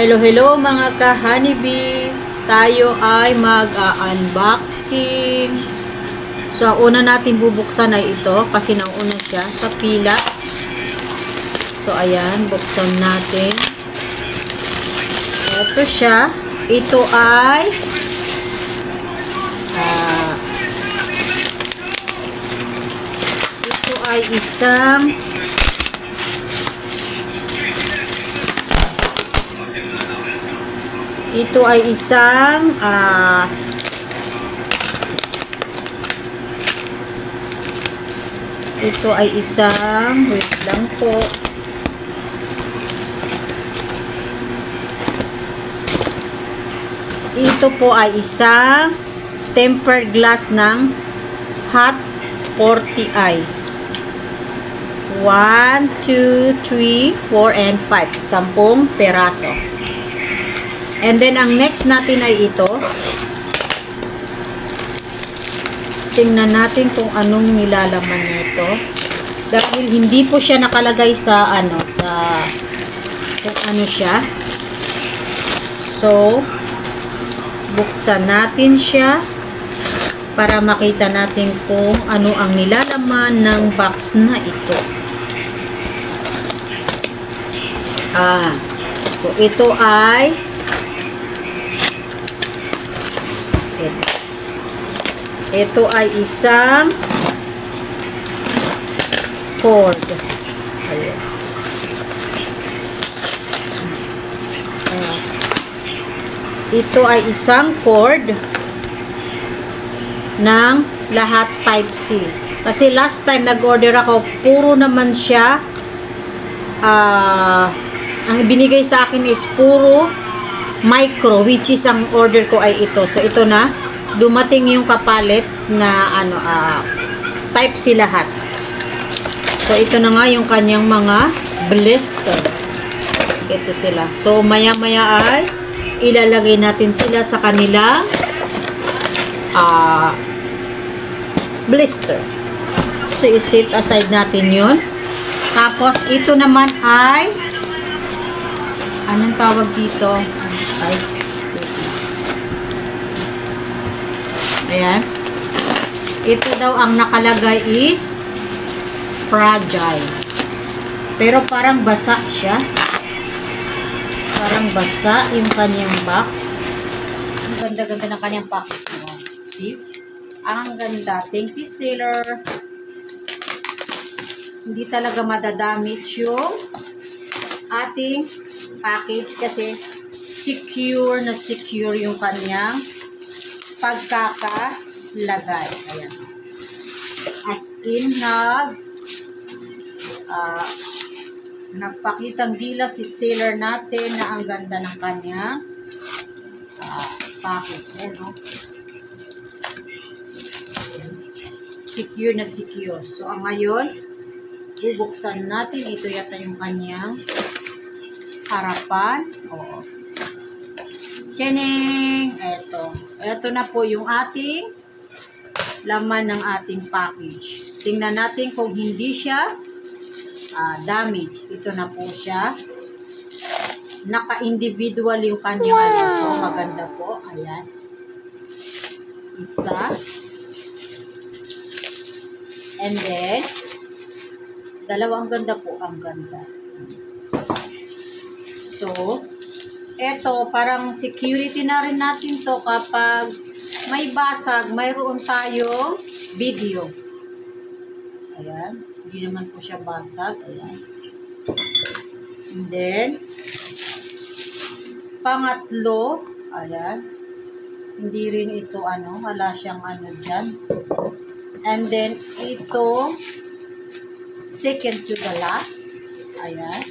Hello, hello mga ka-honeybees! Tayo ay mag-unboxing. So, ang una natin bubuksan ay ito kasi nauna siya sa pila. So, ayan, buksan natin. Ito siya. Ito ay isang wait lang po. Ito po ay isang tempered glass ng Hot 40i. 1, 2, 3, 4, and 5. 10 peraso. And then, ang next natin ay ito. Tingnan natin kung anong nilalaman nito. Dahil hindi po siya nakalagay sa kung ano siya. So, buksan natin siya para makita natin kung ano ang nilalaman ng box na ito. So, ito ay isang cord. Ayan. Ito ay isang cord ng lahat type C. Kasi last time nag-order ako, puro naman siya. Ang binigay sa akin is puro micro, which is ang order ko ay ito. So, ito na. Dumating yung kapalit na type C lahat. So, ito na nga yung kanyang mga blister. Ito sila. So, maya-maya ay ilalagay natin sila sa kanilang blister. So, i-set aside natin yun. Tapos, ito naman ay anong tawag dito? Ayan. Ito daw ang nakalagay is fragile. Pero parang basa siya. Parang basa yung kanyang box. Ang ganda-ganda ng kanyang package. See? Ang ganda. Thank you, seller. Hindi talaga madadamage yung ating package kasi secure na secure yung kanyang pagkakalagay. Ayan. As in, nagpakitang dila si seller natin na ang ganda ng kanyang package. Ayan, no? Secure na secure. So, ang ngayon, bubuksan natin. Ito yata yung kanyang harapan. Oo. Tseneng! Ito na po yung ating laman ng ating package. Tingnan natin kung hindi siya damage. Ito na po siya. Naka-individual yung kanyang So, maganda po. Ayan. Isa. And then, dalawang ganda po. Ang ganda. So, eto, parang security na rin natin to kapag may basag, mayroon tayong video. Ayan. Hindi naman po siya basag. Ayan. And then, pangatlo, ayan. Hindi rin ito, wala siyang dyan. And then, ito, second to the last. Ayan.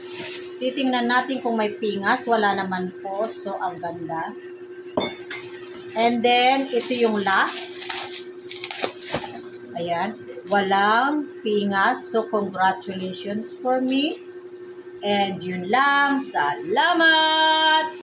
Titingnan natin kung may pingas. Wala naman po. So, ang ganda. And then, ito yung last. Ayan. Walang pingas. So, congratulations for me. And yun lang. Salamat!